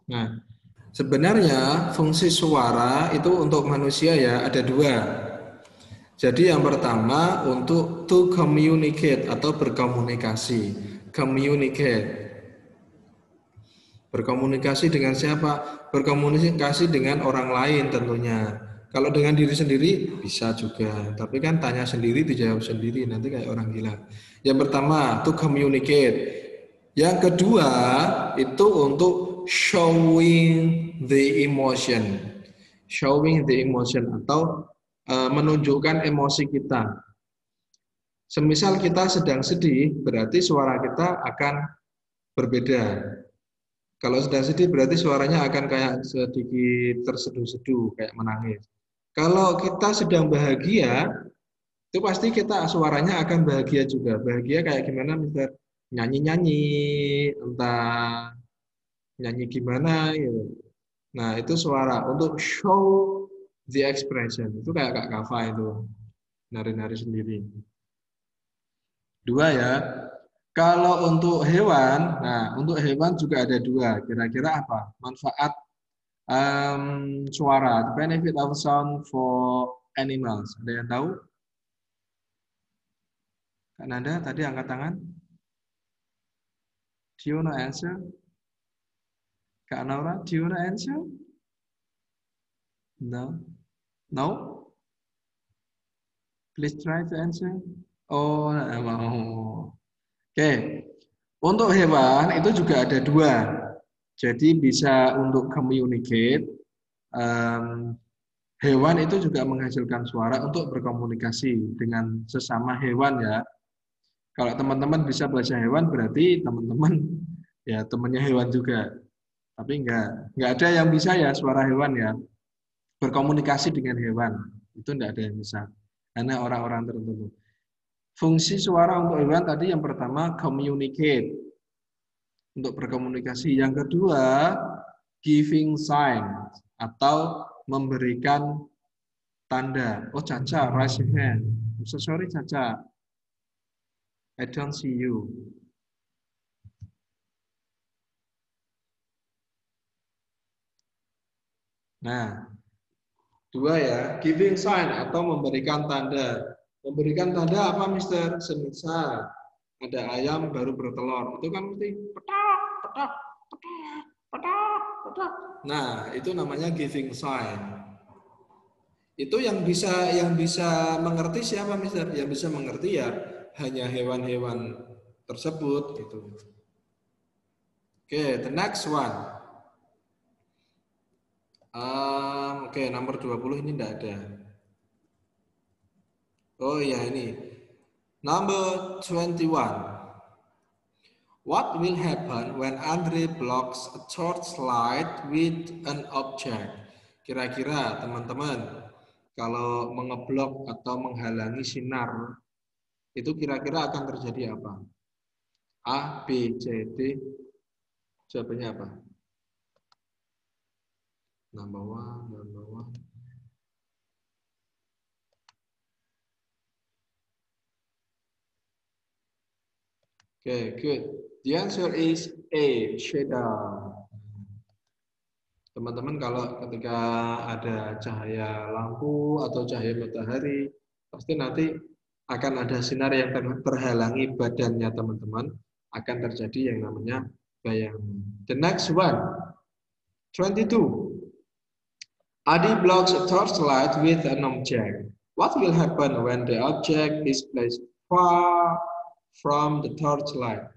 Nah, sebenarnya fungsi suara itu untuk manusia ya ada dua. Jadi yang pertama untuk to communicate atau berkomunikasi. Communicate. Berkomunikasi dengan siapa? Berkomunikasi dengan orang lain tentunya. Kalau dengan diri sendiri bisa juga, tapi kan tanya sendiri dijawab sendiri nanti kayak orang gila. Yang pertama to communicate. Yang kedua itu untuk showing the emotion. Showing the emotion atau menunjukkan emosi kita. Semisal kita sedang sedih, berarti suara kita akan berbeda. Kalau sedang sedih berarti suaranya akan kayak sedikit terseduh-seduh, kayak menangis. Kalau kita sedang bahagia, itu pasti kita suaranya akan bahagia juga. Bahagia kayak gimana, Mister? Nyanyi-nyanyi, entah nyanyi gimana gitu. Nah, itu suara untuk show the expression. Itu kayak Kak Kava itu, nari-nari sendiri. Dua ya. Kalau untuk hewan, nah untuk hewan juga ada dua. Kira-kira apa? Manfaat suara, the benefit of sound for animals. Ada yang tahu? Kak Nanda tadi angkat tangan. Do you know answer? Kak Naura, do you know answer? No. No? Please try to answer. Oh, nggak mau. Oke. Untuk hewan itu juga ada dua. Jadi bisa untuk communicate. Em, Hewan itu juga menghasilkan suara untuk berkomunikasi dengan sesama hewan ya. Kalau teman-teman bisa bahasa hewan berarti teman-teman ya temannya hewan juga. Tapi enggak ada yang bisa ya suara hewan ya. Berkomunikasi dengan hewan itu enggak ada yang bisa. Karena orang-orang tertentu. Fungsi suara untuk hewan tadi yang pertama communicate untuk berkomunikasi. Yang kedua giving sign atau memberikan tanda. Oh Caca, raise your hand. I'm so sorry Caca, I don't see you. Nah, dua ya, giving sign atau memberikan tanda. Memberikan tanda apa, Mister? Semisal ada ayam baru bertelur, itu kan mesti petak, petak, petak, petak, petak. Nah, itu namanya giving sign. Itu yang bisa mengerti siapa, Mister? Yang bisa mengerti ya hanya hewan-hewan tersebut gitu. Oke, the next one. Oke, nomor 20 ini enggak ada. Oh iya ini. Number 21. What will happen when Andre blocks a torchlight with an object? Kira-kira teman-teman, kalau mengeblok atau menghalangi sinar, itu kira-kira akan terjadi apa? A, B, C, D. Jawabannya apa? Number one, number one. Okay, good. The answer is A, shadow. Teman-teman kalau ketika ada cahaya lampu atau cahaya matahari, pasti nanti akan ada sinar yang terhalangi badannya teman-teman, akan terjadi yang namanya bayangan. The next one, 22. Adi blocks a torchlight with an object. What will happen when the object is placed far from the torchlight?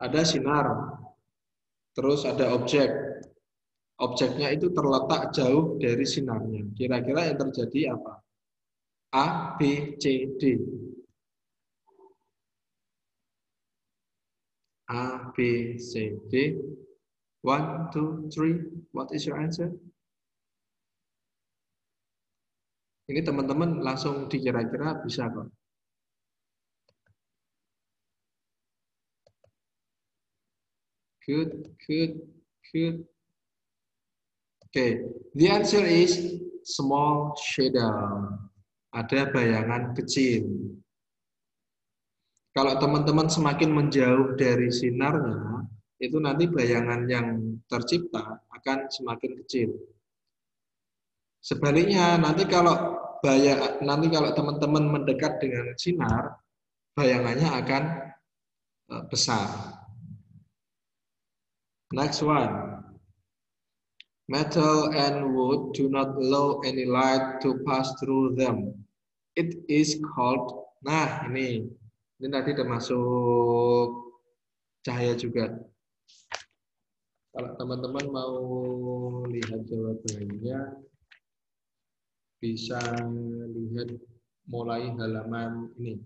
Ada sinar, terus ada objek. Objeknya itu terletak jauh dari sinarnya. Kira-kira yang terjadi apa? A, B, C, D. A, B, C, D. 1, 2, 3. What is your answer? Ini teman-teman langsung dikira-kira bisa kok. Good, good, good. Okay, the answer is small shadow. Ada bayangan kecil. Kalau teman-teman semakin menjauh dari sinarnya, itu nanti bayangan yang tercipta akan semakin kecil. Sebaliknya, nanti kalau teman-teman mendekat dengan sinar, bayangannya akan besar. Next one. Metal and wood do not allow any light to pass through them. It is called. Nah, ini nanti termasuk cahaya juga. Kalau teman-teman mau lihat jawabannya, bisa lihat mulai halaman ini.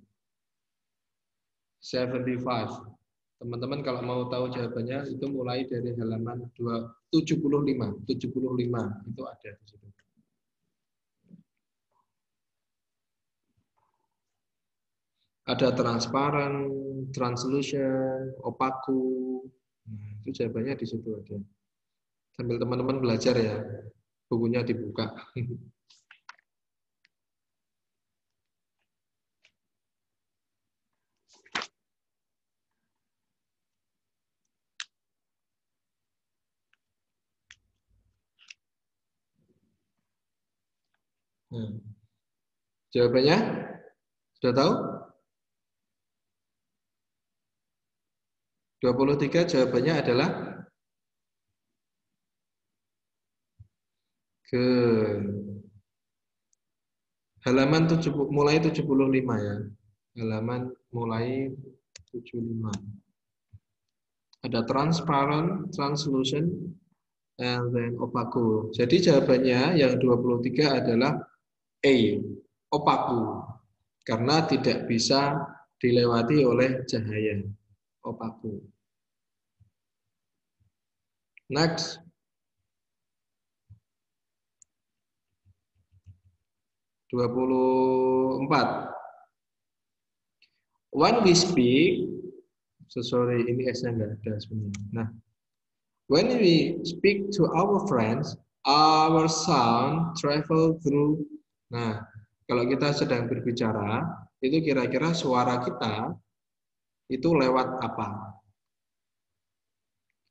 75. Teman-teman kalau mau tahu jawabannya itu mulai dari halaman 75. 75 itu ada di situ. Ada transparan, translucent, opaku. Nah, itu jawabannya di situ ada. Sambil teman-teman belajar ya, bukunya dibuka. Nah, jawabannya sudah tahu? 23 jawabannya adalah ke halaman mulai 75 ya. Halaman mulai 75. Ada transparent, translucent, and then opaku. Jadi jawabannya yang 23 adalah A, opaku. Karena tidak bisa dilewati oleh cahaya. Opaku. Next. Dua puluh empat. When we speak, sorry ini S-nya nggak ada sebenarnya. Nah, when we speak to our friends, our sound travel through. Nah, kalau kita sedang berbicara, itu kira-kira suara kita itu lewat apa?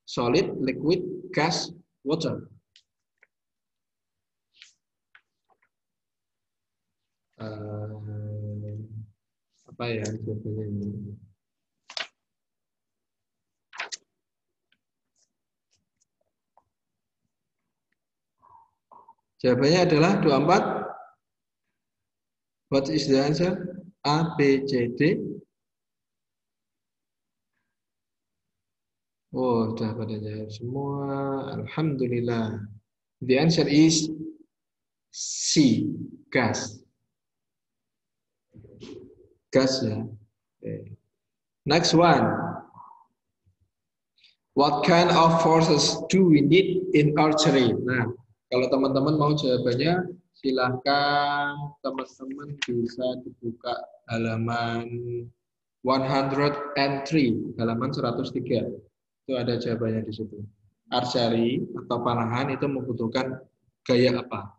Solid, liquid, gas, water. Apa ya jawabannya ini? Jawabannya adalah 24. What is the answer? A, B, C, D. Oh, sudah pada jawab semua. Alhamdulillah. The answer is C, gas. Gas ya. Okay. Next one. What kind of forces do we need in archery? Nah, kalau teman-teman mau jawabannya, silahkan teman-teman bisa dibuka halaman 103, halaman 103. Itu ada jawabannya di situ. Archery atau panahan itu membutuhkan gaya apa?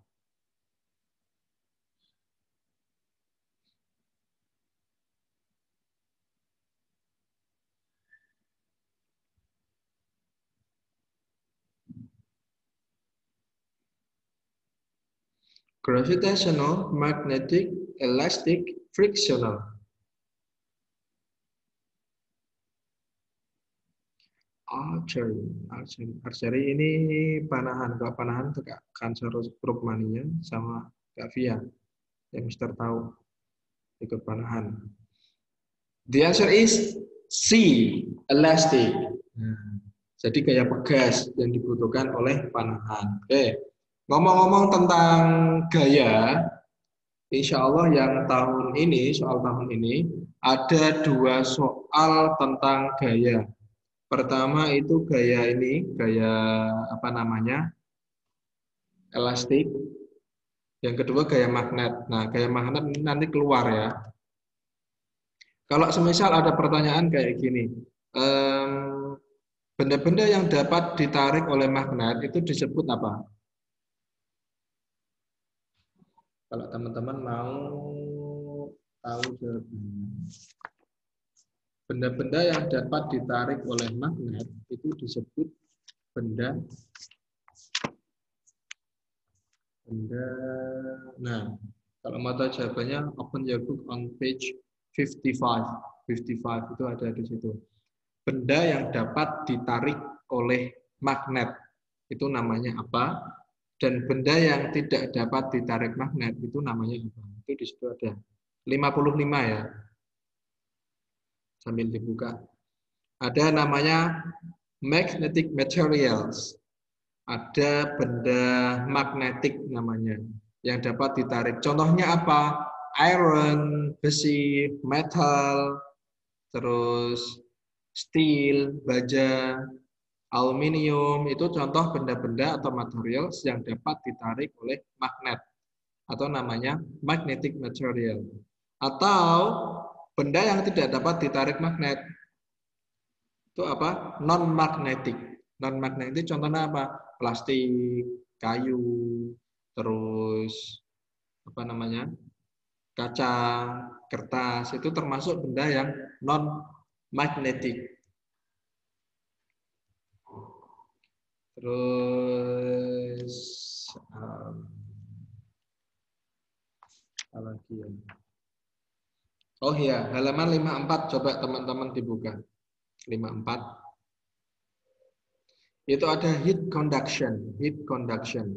Gravitational, magnetic, elastic, frictional. Archery ini panahan. Kalau panahan itu Kak Kanser Rukmania sama Kak Via yang Mister tahu ikut panahan. The answer is C, elastic. Nah, jadi gaya pegas yang dibutuhkan oleh panahan. Oke, ngomong-ngomong tentang gaya, insya Allah yang soal tahun ini ada 2 soal tentang gaya. Pertama itu gaya apa namanya? Elastik. Yang kedua gaya magnet. Nah, gaya magnet ini nanti keluar ya. Kalau semisal ada pertanyaan kayak gini, benda-benda yang dapat ditarik oleh magnet itu disebut apa? Kalau teman-teman mau tahu jawabannya. Benda-benda yang dapat ditarik oleh magnet itu disebut benda. Nah, kalau mata jawabannya open your book on page 55. 55 itu ada di situ. Benda yang dapat ditarik oleh magnet itu namanya apa? Dan benda yang tidak dapat ditarik magnet itu namanya apa? Itu di situ ada 55 ya. Sambil dibuka. Ada namanya magnetic materials. Ada benda magnetik namanya yang dapat ditarik. Contohnya apa? Iron, besi, metal, terus steel, baja, aluminium, itu contoh benda-benda atau material yang dapat ditarik oleh magnet atau namanya magnetic material. Atau benda yang tidak dapat ditarik magnet itu apa? Non-magnetic. Non-magnetic contohnya apa? Plastik, kayu, terus apa namanya? Kaca, kertas, itu termasuk benda yang non-magnetic. Terus apa lagi ya? Oh iya, halaman 54 coba teman-teman dibuka. 54. Itu ada heat conduction, heat conduction.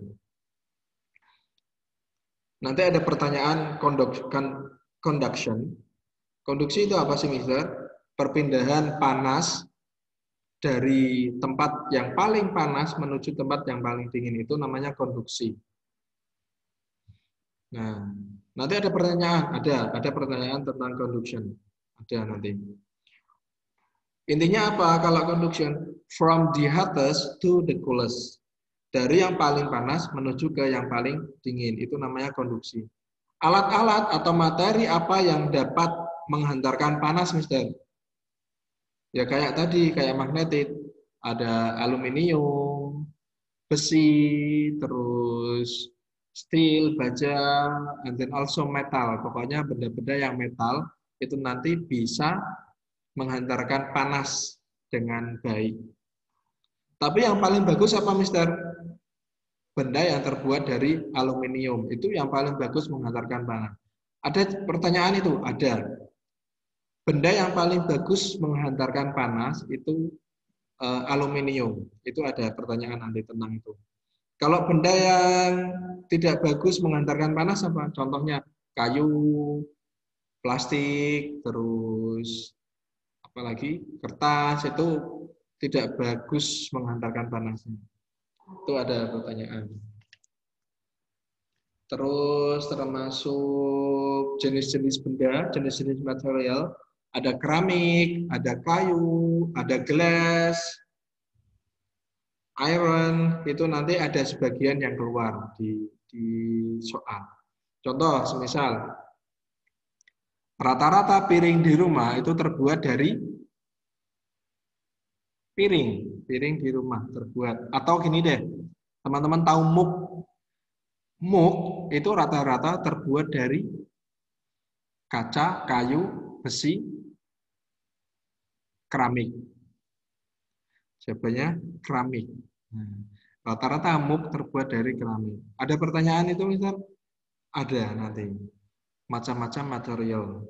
Nanti ada pertanyaan conduction. Konduksi itu apa sih, Mister? Perpindahan panas dari tempat yang paling panas menuju tempat yang paling dingin itu namanya konduksi. Nah, nanti ada pertanyaan, ada pertanyaan tentang conduction. Ada nanti. Intinya apa kalau conduction? From the hottest to the coolest. Dari yang paling panas menuju ke yang paling dingin. Itu namanya konduksi. Alat-alat atau materi apa yang dapat menghantarkan panas, Mister? Ya kayak tadi, kayak magnetit. Ada aluminium, besi, terus steel, baja, and then also metal. Pokoknya benda-benda yang metal itu nanti bisa menghantarkan panas dengan baik. Tapi yang paling bagus apa, Mister? Benda yang terbuat dari aluminium. Itu yang paling bagus menghantarkan panas. Ada pertanyaan itu? Ada. Benda yang paling bagus menghantarkan panas itu aluminium. Itu ada pertanyaan nanti tentang itu. Kalau benda yang tidak bagus menghantarkan panas apa? Contohnya kayu, plastik, terus apalagi kertas itu tidak bagus menghantarkan panasnya. Itu ada pertanyaan. Terus termasuk jenis-jenis benda, jenis-jenis material, ada keramik, ada kayu, ada gelas, iron, itu nanti ada sebagian yang keluar di soal. Contoh, semisal rata-rata piring di rumah itu terbuat dari piring di rumah terbuat. Atau gini deh, teman-teman tahu mug. Mug itu rata-rata terbuat dari kaca, kayu, besi, keramik. Jawabannya keramik. Rata-rata mug terbuat dari keramik. Ada pertanyaan itu, Mister? Ada nanti. Macam-macam material.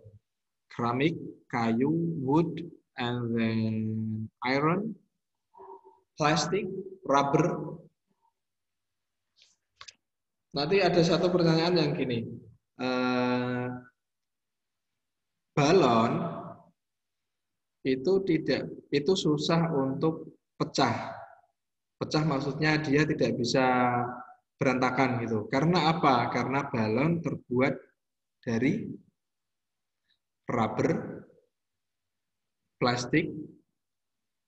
Keramik, kayu, wood, and then iron, plastik, rubber. Nanti ada satu pertanyaan yang gini. Balon itu susah untuk pecah. Pecah maksudnya dia tidak bisa berantakan gitu. Karena apa? Karena balon terbuat dari rubber, plastik,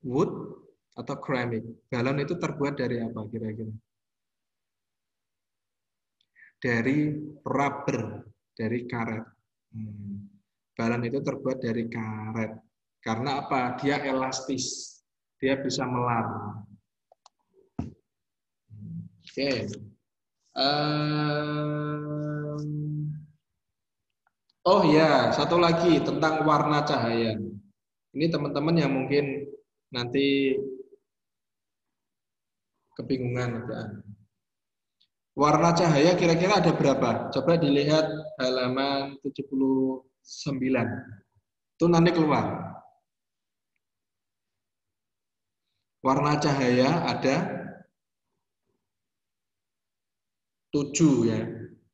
wood, atau keramik. Balon itu terbuat dari apa kira-kira? Dari rubber, dari karet. Balon itu terbuat dari karet. Karena apa? Dia elastis. Dia bisa melar. Oke. Oh ya, satu lagi tentang warna cahaya. Ini teman-teman yang mungkin nanti kebingungan. Warna cahaya kira-kira ada berapa? Coba dilihat halaman 79. Itu nanti keluar. Warna cahaya ada 7 ya.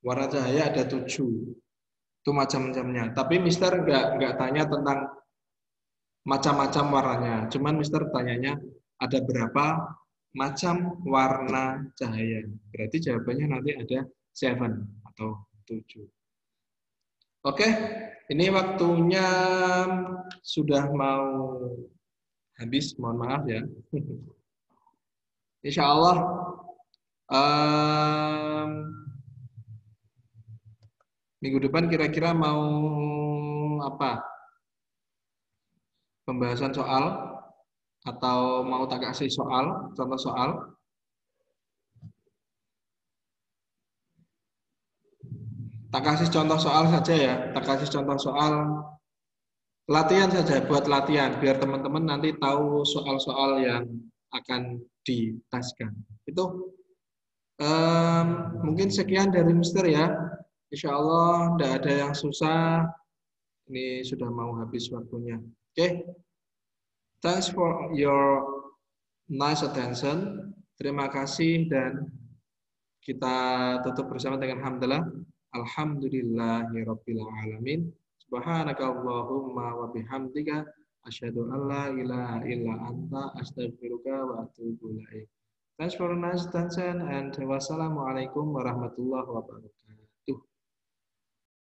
Warna cahaya ada 7. Itu macam-macamnya. Tapi Mister nggak tanya tentang macam-macam warnanya. Cuman Mister tanyanya ada berapa macam warna cahaya. Berarti jawabannya nanti ada 7 atau 7. Oke, ini waktunya sudah mau habis, mohon maaf ya. Insya Allah minggu depan kira-kira mau apa? Pembahasan soal atau mau tak kasih soal, contoh soal? Tak kasih contoh soal saja ya, tak kasih contoh soal latihan saja, buat latihan biar teman-teman nanti tahu soal-soal yang akan ditaskan. Itu mungkin sekian dari Mister ya. Insya Allah tidak ada yang susah. Ini sudah mau habis waktunya. Oke, thanks for your nice attention. Terima kasih dan kita tutup bersama dengan hamdalah. Alhamdulillahirabbil alamin. Subhanakallahumma wa bihamdika asyhadu an la ilaha illa anta astaghfiruka wa atubu ilaik. Thanks for nice attention and wassalamualaikum warahmatullahi wabarakatuh.